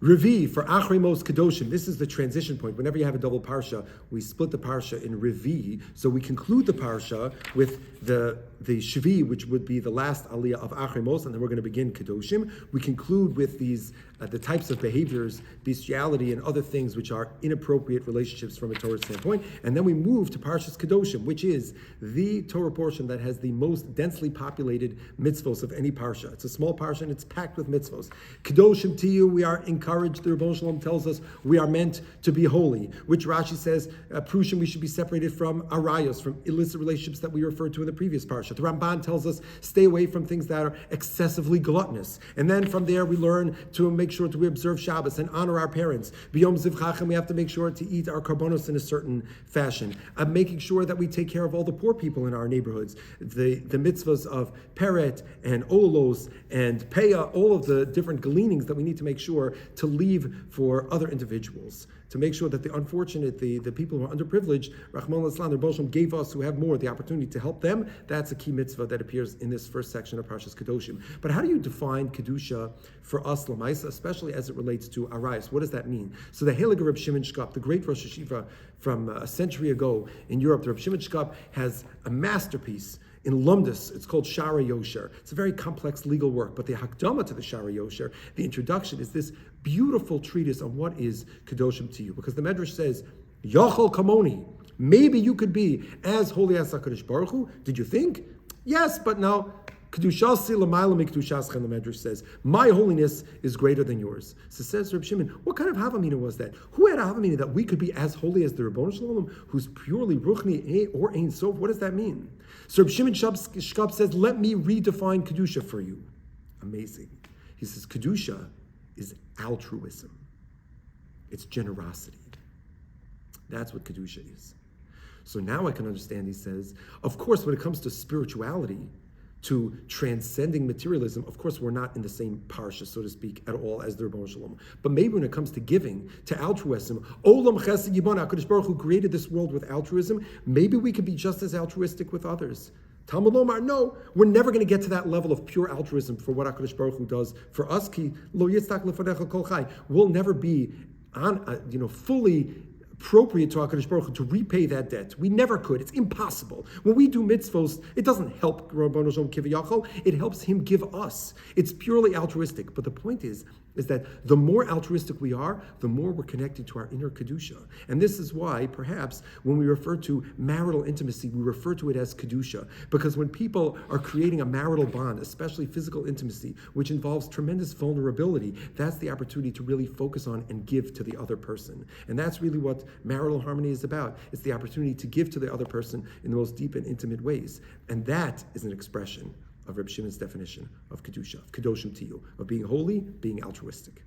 Rivi'i for Acharei Mot-Kedoshim. This is the transition point. Whenever you have a double parsha, we split the parsha in Rivi'i. So we conclude the parsha with the Shvi, which would be the last aliyah of Acharei Mos, and then we're going to begin Kedoshim. We conclude with these the types of behaviors, bestiality, and other things which are inappropriate relationships from a Torah standpoint. And then we move to Parshas Kedoshim, which is the Torah portion that has the most densely populated mitzvos of any parsha. It's a small parsha and it's packed with mitzvos. Kedoshim to you, we are encouraged. The Rebbe Shalom tells us we are meant to be holy, which Rashi says, Prushim, we should be separated from arayos, from illicit relationships that we referred to in the previous parsha. The Ramban tells us stay away from things that are excessively gluttonous. And then from there we learn to make sure we observe Shabbos and honor our parents. B'yom zivchachem, we have to make sure to eat our karbonos in a certain fashion. Making sure that we take care of all the poor people in our neighborhoods. The mitzvahs of peret and olos and peah, all of the different gleanings that we need to make sure to leave for other individuals. To make sure that the unfortunate, the people who are underprivileged, Rahman al-Islam, the Bosham gave us who have more the opportunity to help them. That's a key mitzvah that appears in this first section of Parshas Kedoshim. But how do you define Kedusha for us, Lamaisa, especially as it relates to Arayos? What does that mean? So the Heilige Reb Shimon Shkop, the great Rosh Hashiva from a century ago in Europe, the Reb Shimon Shkop has a masterpiece in Lumdus. It's called Shara Yosher. It's a very complex legal work, but the Hakdama to the Shara Yosher, the introduction, is this beautiful treatise on what is Kedoshim to you. Because the Medrash says, Yachol Kamoni, maybe you could be as holy as HaKadosh Baruch Hu. Did you think? Yes, but no. Kedushasi l'mayla mikdushaschem, the Medrash says, my holiness is greater than yours. So says Reb Shimon, what kind of Havamina was that? Who had a Havamina that we could be as holy as the Rebbeinu Shalom, who's purely Ruchni or Ein Sof? What does that mean? So Reb Shimon Shkop says, let me redefine Kedusha for you. Amazing. He says, Kedusha is altruism. It's generosity. That's what Kedusha is. So now I can understand, he says, of course, when it comes to spirituality, to transcending materialism, of course, we're not in the same parsha, so to speak, at all as the Rebbeinu Shalom. But maybe when it comes to giving, to altruism, Olam Chesed Yibon, HaKadosh Baruch Hu created this world with altruism, maybe we could be just as altruistic with others. Talmud Lomar, no, we're never going to get to that level of pure altruism for what HaKadosh Baruch Hu does for us. Ki lo yitztak lefanecha kol chai. We'll never be fully appropriate to HaKadosh Baruch Hu to repay that debt. We never could. It's impossible. When we do mitzvos, it doesn't help Rabbeinu Shalom Kiviyachol. It helps him give us. It's purely altruistic. But the point is that the more altruistic we are, the more we're connected to our inner Kedusha. And this is why, perhaps, when we refer to marital intimacy, we refer to it as Kedusha. Because when people are creating a marital bond, especially physical intimacy, which involves tremendous vulnerability, that's the opportunity to really focus on and give to the other person. And that's really what marital harmony is about. It's the opportunity to give to the other person in the most deep and intimate ways. And that is an expression of Reb Shimon's definition of Kedusha, of Kedoshim to you, of being holy, being altruistic.